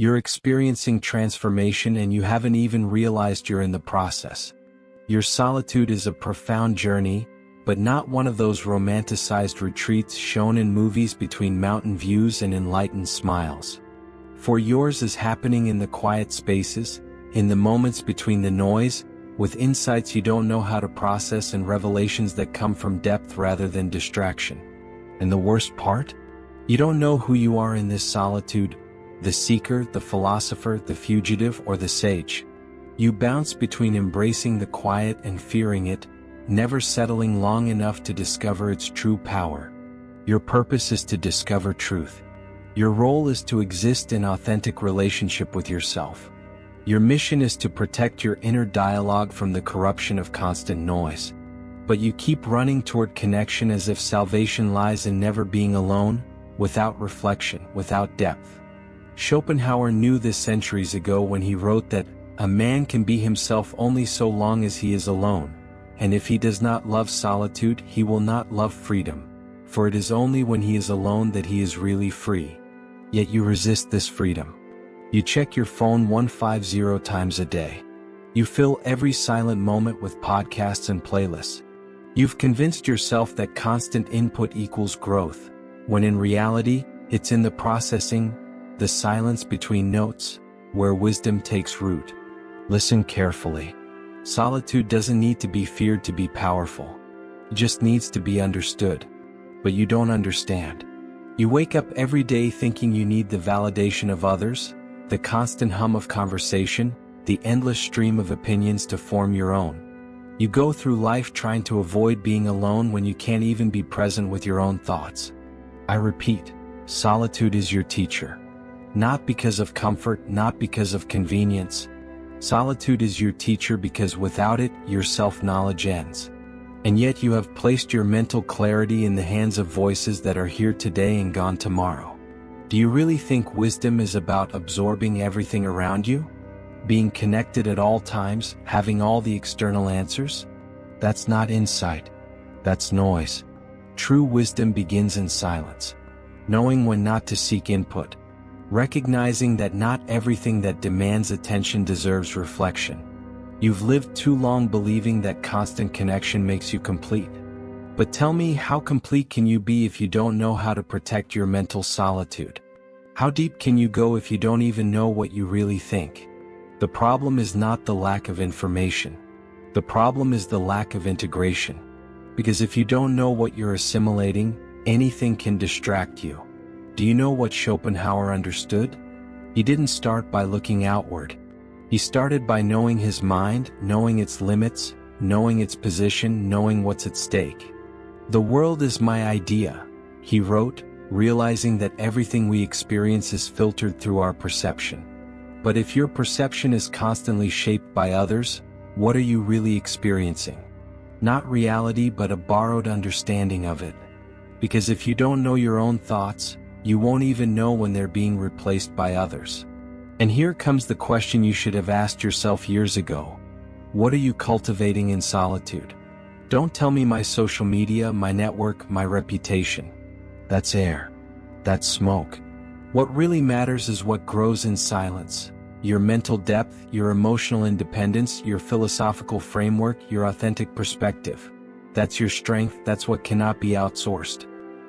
You're experiencing transformation and you haven't even realized you're in the process. Your solitude is a profound journey, but not one of those romanticized retreats shown in movies between mountain views and enlightened smiles. For yours is happening in the quiet spaces, in the moments between the noise, with insights you don't know how to process and revelations that come from depth rather than distraction. And the worst part? You don't know who you are in this solitude, the seeker, the philosopher, the fugitive, or the sage. You bounce between embracing the quiet and fearing it, never settling long enough to discover its true power. Your purpose is to discover truth. Your role is to exist in authentic relationship with yourself. Your mission is to protect your inner dialogue from the corruption of constant noise. But you keep running toward connection as if salvation lies in never being alone, without reflection, without depth. Schopenhauer knew this centuries ago when he wrote that a man can be himself only so long as he is alone, and if he does not love solitude, he will not love freedom, for it is only when he is alone that he is really free. Yet you resist this freedom. You check your phone 150 times a day. You fill every silent moment with podcasts and playlists. You've convinced yourself that constant input equals growth, when in reality, it's in the processing, the silence between notes, where wisdom takes root. Listen carefully. Solitude doesn't need to be feared to be powerful. It just needs to be understood. But you don't understand. You wake up every day thinking you need the validation of others, the constant hum of conversation, the endless stream of opinions to form your own. You go through life trying to avoid being alone when you can't even be present with your own thoughts. I repeat, solitude is your teacher. Not because of comfort, not because of convenience. Solitude is your teacher because without it, your self-knowledge ends. And yet you have placed your mental clarity in the hands of voices that are here today and gone tomorrow. Do you really think wisdom is about absorbing everything around you? Being connected at all times, having all the external answers? That's not insight. That's noise. True wisdom begins in silence. Knowing when not to seek input. Recognizing that not everything that demands attention deserves reflection. You've lived too long believing that constant connection makes you complete. But tell me, how complete can you be if you don't know how to protect your mental solitude? How deep can you go if you don't even know what you really think? The problem is not the lack of information. The problem is the lack of integration. Because if you don't know what you're assimilating, anything can distract you. Do you know what Schopenhauer understood? He didn't start by looking outward. He started by knowing his mind, knowing its limits, knowing its position, knowing what's at stake. The world is my idea, he wrote, realizing that everything we experience is filtered through our perception. But if your perception is constantly shaped by others, what are you really experiencing? Not reality, but a borrowed understanding of it. Because if you don't know your own thoughts, you won't even know when they're being replaced by others. And here comes the question you should have asked yourself years ago. What are you cultivating in solitude? Don't tell me my social media, my network, my reputation. That's air. That's smoke. What really matters is what grows in silence. Your mental depth, your emotional independence, your philosophical framework, your authentic perspective. That's your strength, that's what cannot be outsourced.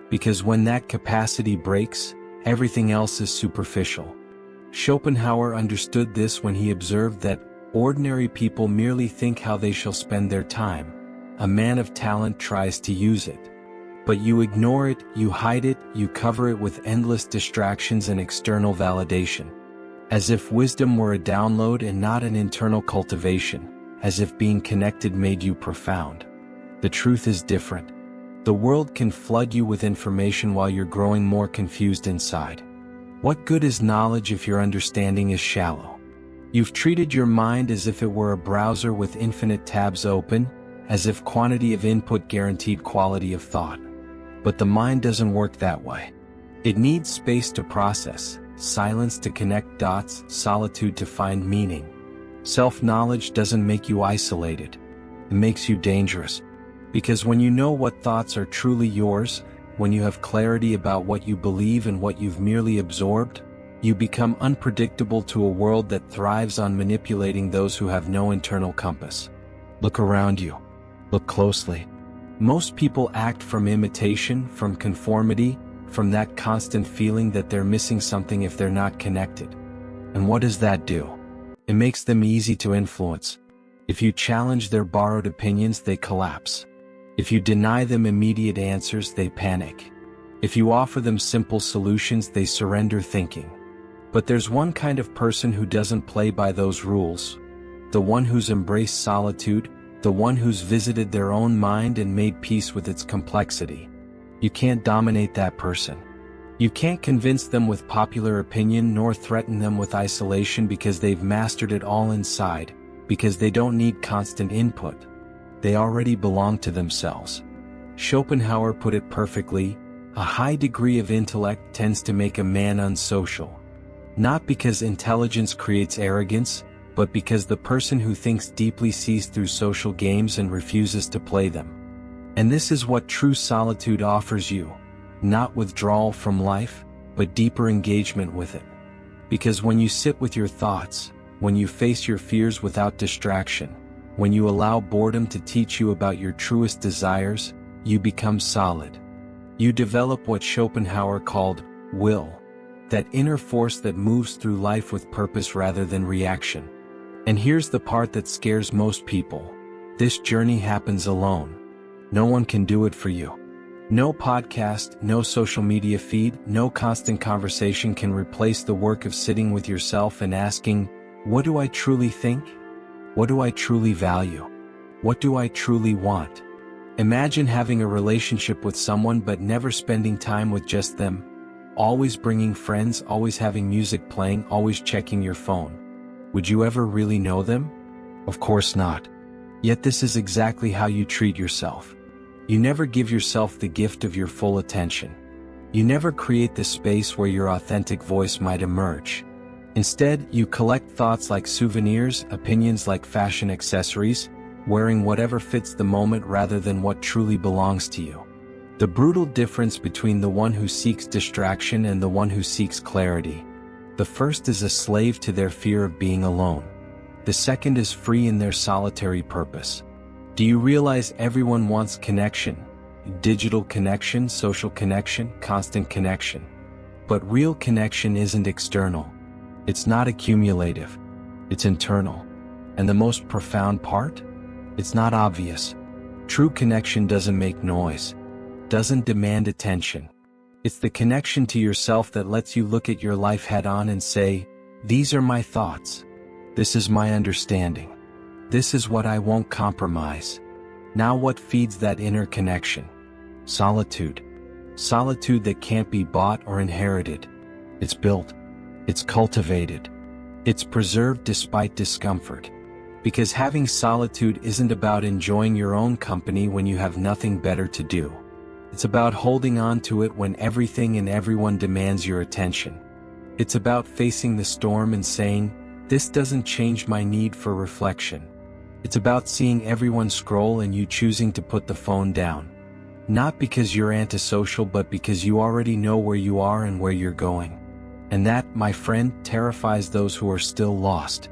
Because when that capacity breaks, everything else is superficial. Schopenhauer understood this when he observed that ordinary people merely think how they shall spend their time. A man of talent tries to use it. But you ignore it, you hide it, you cover it with endless distractions and external validation. As if wisdom were a download and not an internal cultivation, as if being connected made you profound. The truth is different. The world can flood you with information while you're growing more confused inside. What good is knowledge if your understanding is shallow? You've treated your mind as if it were a browser with infinite tabs open, as if quantity of input guaranteed quality of thought. But the mind doesn't work that way. It needs space to process, silence to connect dots, solitude to find meaning. Self-knowledge doesn't make you isolated. It makes you dangerous. Because when you know what thoughts are truly yours, when you have clarity about what you believe and what you've merely absorbed, You become unpredictable to a world that thrives on manipulating those who have no internal compass. Look around you. Look closely. Most people act from imitation, from conformity, from that constant feeling that they're missing something if they're not connected. And what does that do? It makes them easy to influence. If you challenge their borrowed opinions, they collapse. If you deny them immediate answers, they panic. If you offer them simple solutions, they surrender thinking. But there's one kind of person who doesn't play by those rules. The one who's embraced solitude, the one who's visited their own mind and made peace with its complexity. You can't dominate that person. You can't convince them with popular opinion nor threaten them with isolation because they've mastered it all inside, because they don't need constant input. They already belong to themselves. Schopenhauer put it perfectly, a high degree of intellect tends to make a man unsocial. Not because intelligence creates arrogance, but because the person who thinks deeply sees through social games and refuses to play them. And this is what true solitude offers you. Not withdrawal from life, but deeper engagement with it. Because when you sit with your thoughts, when you face your fears without distraction, when you allow boredom to teach you about your truest desires, you become solid. You develop what Schopenhauer called will, that inner force that moves through life with purpose rather than reaction. And here's the part that scares most people. This journey happens alone. No one can do it for you. No podcast, no social media feed, no constant conversation can replace the work of sitting with yourself and asking, what do I truly think? What do I truly value? What do I truly want? Imagine having a relationship with someone but never spending time with just them. Always bringing friends, always having music playing, always checking your phone. Would you ever really know them? Of course not. Yet this is exactly how you treat yourself. You never give yourself the gift of your full attention. You never create the space where your authentic voice might emerge. Instead, you collect thoughts like souvenirs, opinions like fashion accessories, wearing whatever fits the moment rather than what truly belongs to you. The brutal difference between the one who seeks distraction and the one who seeks clarity. The first is a slave to their fear of being alone. The second is free in their solitary purpose. Do you realize everyone wants connection? Digital connection, social connection, constant connection. But real connection isn't external. It's not accumulative. It's internal. And the most profound part? It's not obvious. True connection doesn't make noise. Doesn't demand attention. It's the connection to yourself that lets you look at your life head on and say, these are my thoughts. This is my understanding. This is what I won't compromise. Now what feeds that inner connection? Solitude. Solitude that can't be bought or inherited. It's built. It's cultivated. It's preserved despite discomfort. Because having solitude isn't about enjoying your own company when you have nothing better to do. It's about holding on to it when everything and everyone demands your attention. It's about facing the storm and saying, this doesn't change my need for reflection. It's about seeing everyone scroll and you choosing to put the phone down. Not because you're antisocial, but because you already know where you are and where you're going. And that, my friend, terrifies those who are still lost.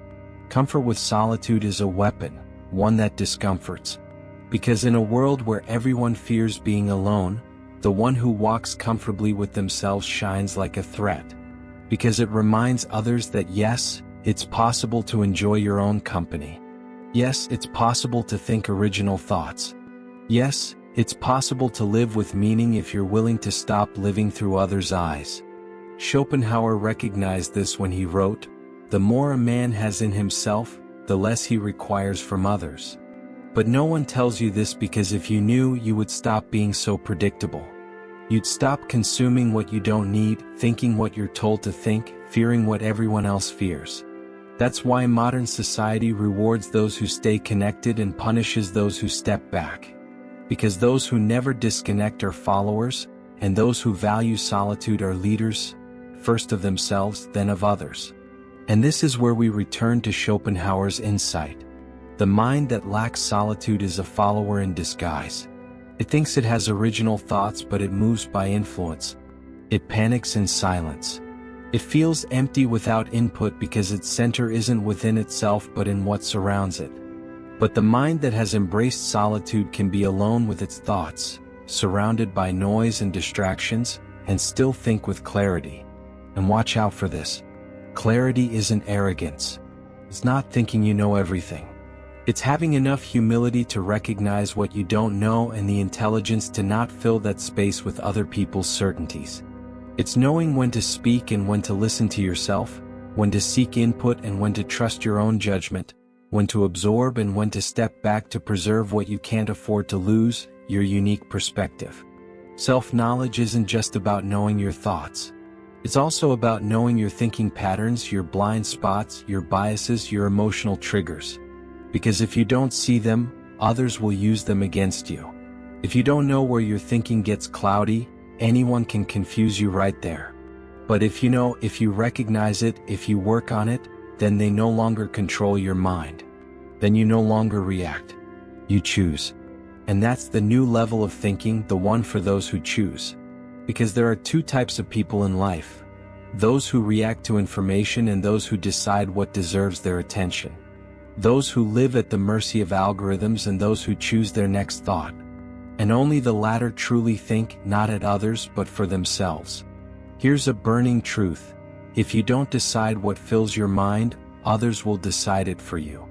Comfort with solitude is a weapon, one that discomforts. Because in a world where everyone fears being alone, the one who walks comfortably with themselves shines like a threat. Because it reminds others that yes, it's possible to enjoy your own company. Yes, it's possible to think original thoughts. Yes, it's possible to live with meaning if you're willing to stop living through others' eyes. Schopenhauer recognized this when he wrote, the more a man has in himself, the less he requires from others. But no one tells you this because if you knew, you would stop being so predictable. You'd stop consuming what you don't need, thinking what you're told to think, fearing what everyone else fears. That's why modern society rewards those who stay connected and punishes those who step back. Because those who never disconnect are followers, and those who value solitude are leaders, first of themselves, then of others. And this is where we return to Schopenhauer's insight. The mind that lacks solitude is a follower in disguise. It thinks it has original thoughts, but it moves by influence. It panics in silence. It feels empty without input because its center isn't within itself but in what surrounds it. But the mind that has embraced solitude can be alone with its thoughts, surrounded by noise and distractions, and still think with clarity. And watch out for this. Clarity isn't arrogance. It's not thinking you know everything. It's having enough humility to recognize what you don't know and the intelligence to not fill that space with other people's certainties. It's knowing when to speak and when to listen to yourself, when to seek input and when to trust your own judgment, when to absorb and when to step back to preserve what you can't afford to lose, your unique perspective. Self-knowledge isn't just about knowing your thoughts. It's also about knowing your thinking patterns, your blind spots, your biases, your emotional triggers. Because if you don't see them, others will use them against you. If you don't know where your thinking gets cloudy, anyone can confuse you right there. But if you recognize it, if you work on it, then they no longer control your mind. Then you no longer react. You choose. And that's the new level of thinking, the one for those who choose. Because there are two types of people in life. Those who react to information and those who decide what deserves their attention. Those who live at the mercy of algorithms and those who choose their next thought. And only the latter truly think, not at others but for themselves. Here's a burning truth. If you don't decide what fills your mind, others will decide it for you.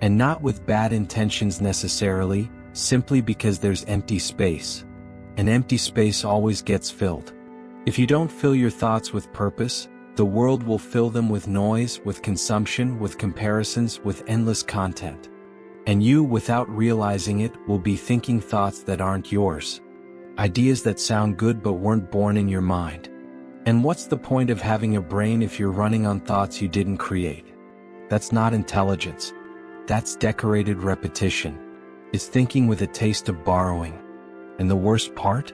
And not with bad intentions necessarily, simply because there's empty space. An empty space always gets filled. If you don't fill your thoughts with purpose, the world will fill them with noise, with consumption, with comparisons, with endless content. And you, without realizing it, will be thinking thoughts that aren't yours. Ideas that sound good but weren't born in your mind. And what's the point of having a brain if you're running on thoughts you didn't create? That's not intelligence. That's decorated repetition. It's thinking with a taste of borrowing. And the worst part?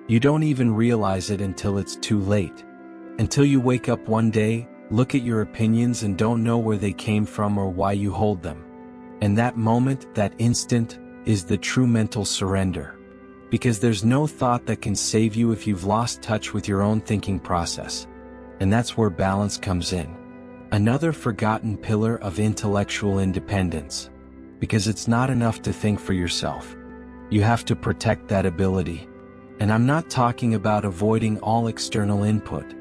You don't even realize it until it's too late. Until you wake up one day, look at your opinions and don't know where they came from or why you hold them. And that moment, that instant, is the true mental surrender. Because there's no thought that can save you if you've lost touch with your own thinking process. And that's where balance comes in. Another forgotten pillar of intellectual independence. Because it's not enough to think for yourself. You have to protect that ability. And I'm not talking about avoiding all external input.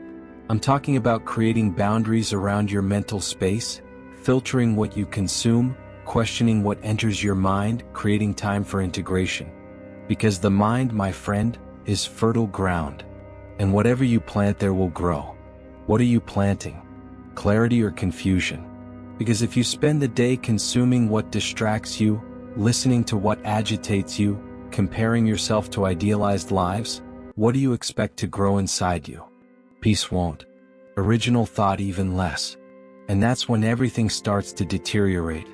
I'm talking about creating boundaries around your mental space, filtering what you consume, questioning what enters your mind, creating time for integration. Because the mind, my friend, is fertile ground. And whatever you plant there will grow. What are you planting? Clarity or confusion? Because if you spend the day consuming what distracts you, listening to what agitates you, comparing yourself to idealized lives, what do you expect to grow inside you? Peace won't. Original thought even less. And that's when everything starts to deteriorate.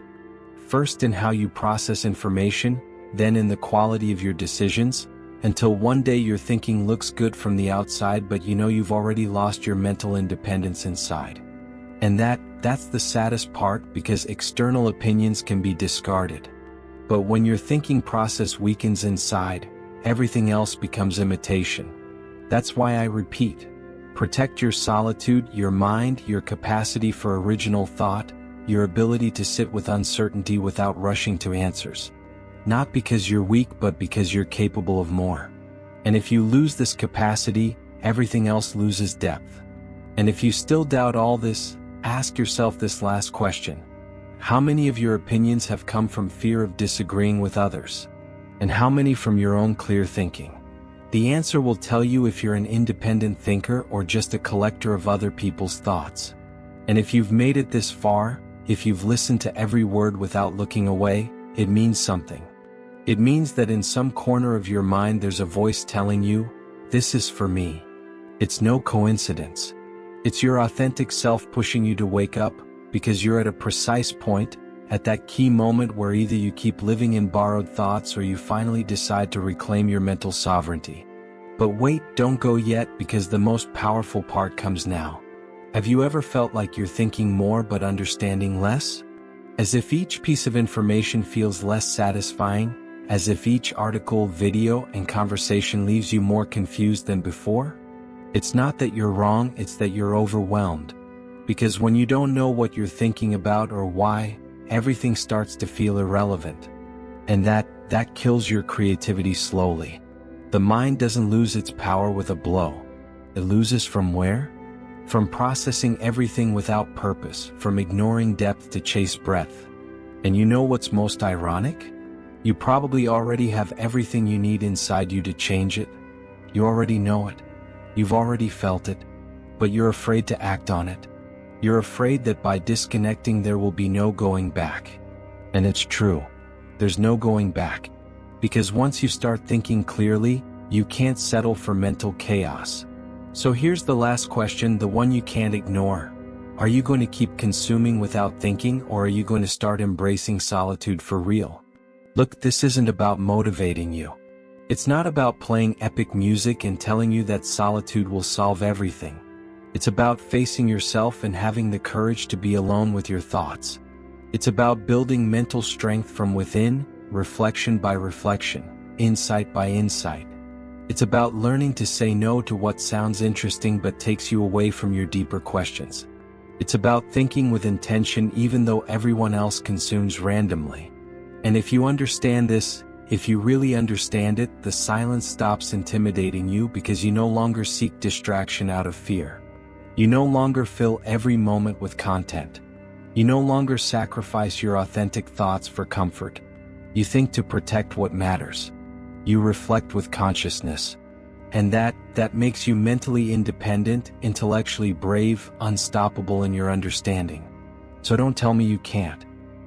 First in how you process information, then in the quality of your decisions, until one day your thinking looks good from the outside but you know you've already lost your mental independence inside. And that's the saddest part because external opinions can be discarded. But when your thinking process weakens inside, everything else becomes imitation. That's why I repeat, protect your solitude, your mind, your capacity for original thought, your ability to sit with uncertainty without rushing to answers. Not because you're weak but because you're capable of more. And if you lose this capacity, everything else loses depth. And if you still doubt all this, ask yourself this last question. How many of your opinions have come from fear of disagreeing with others? And how many from your own clear thinking? The answer will tell you if you're an independent thinker or just a collector of other people's thoughts. And if you've made it this far, if you've listened to every word without looking away, it means something. It means that in some corner of your mind there's a voice telling you, this is for me. It's no coincidence. It's your authentic self pushing you to wake up, because you're at a precise point, at that key moment where either you keep living in borrowed thoughts or you finally decide to reclaim your mental sovereignty. But wait, don't go yet because the most powerful part comes now. Have you ever felt like you're thinking more but understanding less? As if each piece of information feels less satisfying? As if each article, video, and conversation leaves you more confused than before? It's not that you're wrong, it's that you're overwhelmed. Because when you don't know what you're thinking about or why, everything starts to feel irrelevant. And that kills your creativity slowly. The mind doesn't lose its power with a blow. It loses from where? From processing everything without purpose, from ignoring depth to chase breadth. And you know what's most ironic? You probably already have everything you need inside you to change it. You already know it. You've already felt it. But you're afraid to act on it. You're afraid that by disconnecting there will be no going back. And it's true. There's no going back. Because once you start thinking clearly, you can't settle for mental chaos. So here's the last question, the one you can't ignore. Are you going to keep consuming without thinking, or are you going to start embracing solitude for real? Look, this isn't about motivating you. It's not about playing epic music and telling you that solitude will solve everything. It's about facing yourself and having the courage to be alone with your thoughts. It's about building mental strength from within, reflection by reflection, insight by insight. It's about learning to say no to what sounds interesting but takes you away from your deeper questions. It's about thinking with intention even though everyone else consumes randomly. And if you understand this, if you really understand it, the silence stops intimidating you because you no longer seek distraction out of fear. You no longer fill every moment with content. You no longer sacrifice your authentic thoughts for comfort. You think to protect what matters. You reflect with consciousness. And that makes you mentally independent, intellectually brave, unstoppable in your understanding. So don't tell me you can't.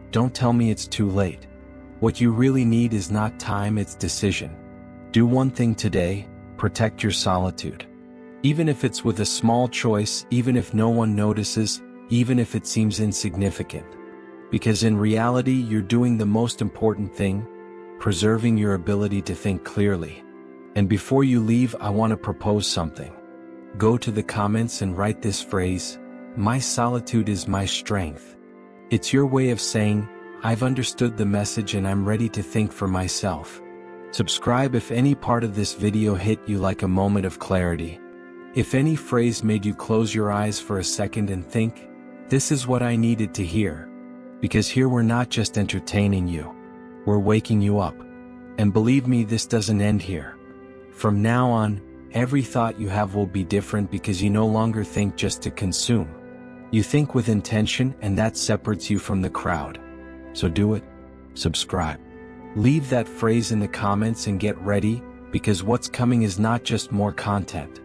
Don't tell me it's too late. What you really need is not time, it's decision. Do one thing today, protect your solitude. Even if it's with a small choice, even if no one notices, even if it seems insignificant. Because in reality, you're doing the most important thing, preserving your ability to think clearly. And before you leave, I want to propose something. Go to the comments and write this phrase, "My solitude is my strength." It's your way of saying, I've understood the message and I'm ready to think for myself. Subscribe if any part of this video hit you like a moment of clarity. If any phrase made you close your eyes for a second and think, this is what I needed to hear. Because here we're not just entertaining you. We're waking you up. And believe me, this doesn't end here. From now on, every thought you have will be different because you no longer think just to consume. You think with intention, and that separates you from the crowd. So do it. Subscribe. Leave that phrase in the comments and get ready, because what's coming is not just more content.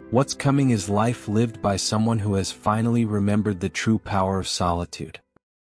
What's coming is life lived by someone who has finally remembered the true power of solitude.